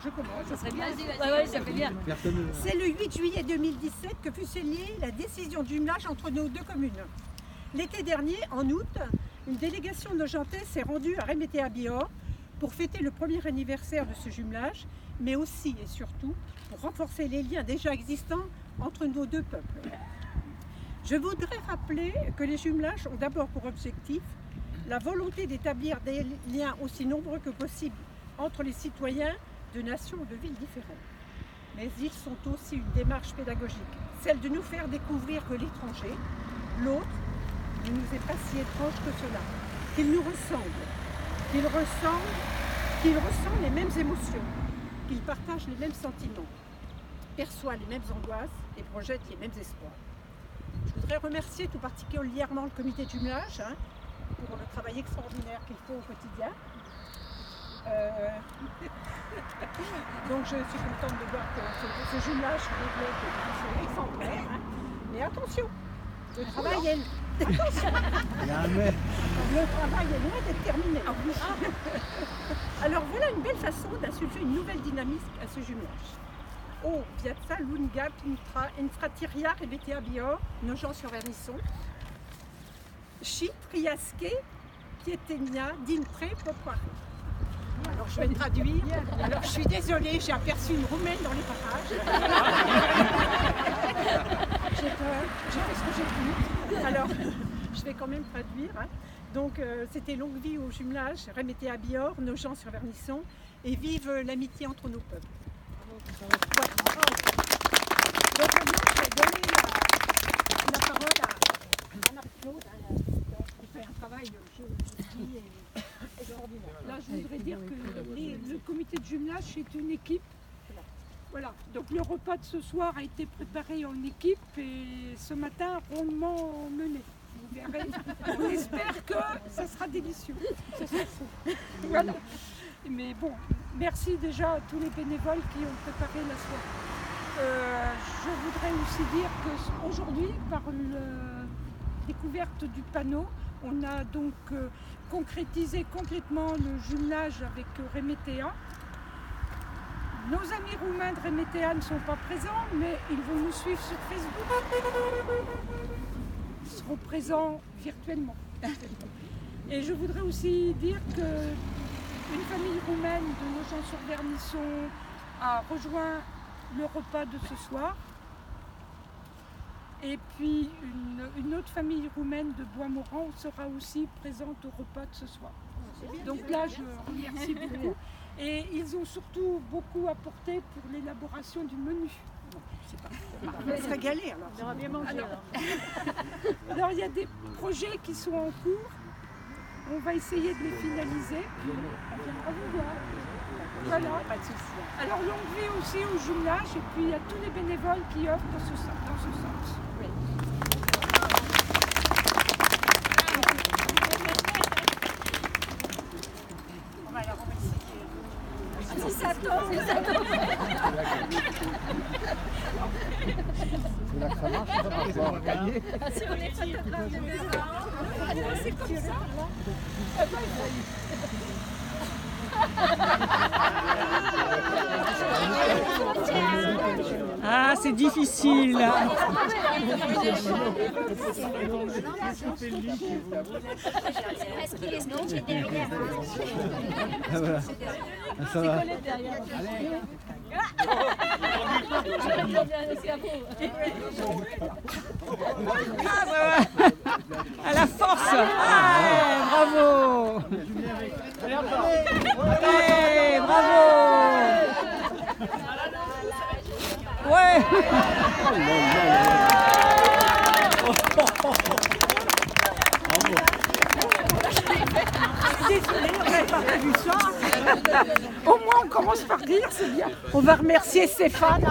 je commence. Ça serait bien. Ouais, ça fait bien. C'est le 8 juillet 2017 que fut signée la décision de jumelage entre nos deux communes. L'été dernier, en août, une délégation de Nogentais s'est rendue à Rémété-à-Bihor pour fêter le premier anniversaire de ce jumelage, mais aussi et surtout pour renforcer les liens déjà existants entre nos deux peuples. Je voudrais rappeler que les jumelages ont d'abord pour objectif la volonté d'établir des liens aussi nombreux que possible entre les citoyens de nations ou de villes différentes. Mais ils sont aussi une démarche pédagogique, celle de nous faire découvrir que l'étranger, l'autre, ne nous est pas si étrange que cela, qu'il nous ressemble, qu'il ressent les mêmes émotions, qu'il partage les mêmes sentiments, perçoit les mêmes angoisses et projette les mêmes espoirs. Je voudrais remercier tout particulièrement le comité de jumelage pour le travail extraordinaire qu'il fait au quotidien. Donc je suis contente de voir que ce jumelage est exemplaire. Mais attention, le travail est... Attention. Le travail est loin d'être terminé. Alors voilà une belle façon d'insuffler une nouvelle dynamique à ce jumelage. Oh, Piazza Lunga Pintra Infratiria Rémété-à-Bihor, Nogent-sur-Vernisson, Chitriasque Pietenia Dintre Popoare. Alors je vais traduire. Alors je suis désolée, j'ai aperçu une Roumaine dans les parages. J'ai peur, j'ai fait ce que j'ai pu. Alors je vais quand même traduire. Donc c'était longue vie au jumelage, Rémété-à-Bihor, Nogent-sur-Vernisson, et vive l'amitié entre nos peuples. Voilà. Donc maintenant je vais donner la parole à Anne-Claude, qui fait un travail, je dis, extraordinaire. Là, je voudrais dire que le comité de jumelage, c'est une équipe. Voilà. Donc le repas de ce soir a été préparé en équipe et ce matin, rondement mené. Vous verrez. On espère que ça sera délicieux. Ça sera fou. Voilà. Mais bon, merci déjà à tous les bénévoles qui ont préparé la soirée. Je voudrais aussi dire qu'aujourd'hui, par la découverte du panneau, on a donc concrétisé complètement le jumelage avec Rémétéa. Nos amis roumains de Rémétéa ne sont pas présents, mais ils vont nous suivre sur Facebook. Ils seront présents virtuellement. Et je voudrais aussi dire qu'une famille roumaine de Nogent-sur-Vernisson a rejoint le repas de ce soir. Et puis une autre famille roumaine de Bois-Morand sera aussi présente au repas de ce soir. Donc là, je remercie beaucoup. Et ils ont surtout beaucoup apporté pour l'élaboration du menu. Bon, c'est pas... On va se régaler alors. On aura bien mangé alors. Alors il y a des projets qui sont en cours. On va essayer de les finaliser. On viendra vous voir. Voilà. Pas de souci. Alors longue vie aussi au jumelage et puis à tous les bénévoles qui œuvrent dans ce sens. Oui. On va alors remercier. Si ça tombe, si ça tombe. C'est là que ça marche, ça va gagner. Si on est photographe de maison, c'est comme ça. Ah, c'est difficile. Est-ce qu'il est scotché derrière? Ah, voilà. Ça va. Ah, ça va. À la force. Ah, bravo. Allez, bravo. Ouais. Désolée, on n'avait pas prévu ça. Au moins on commence par dire, c'est bien. On va remercier Stéphane.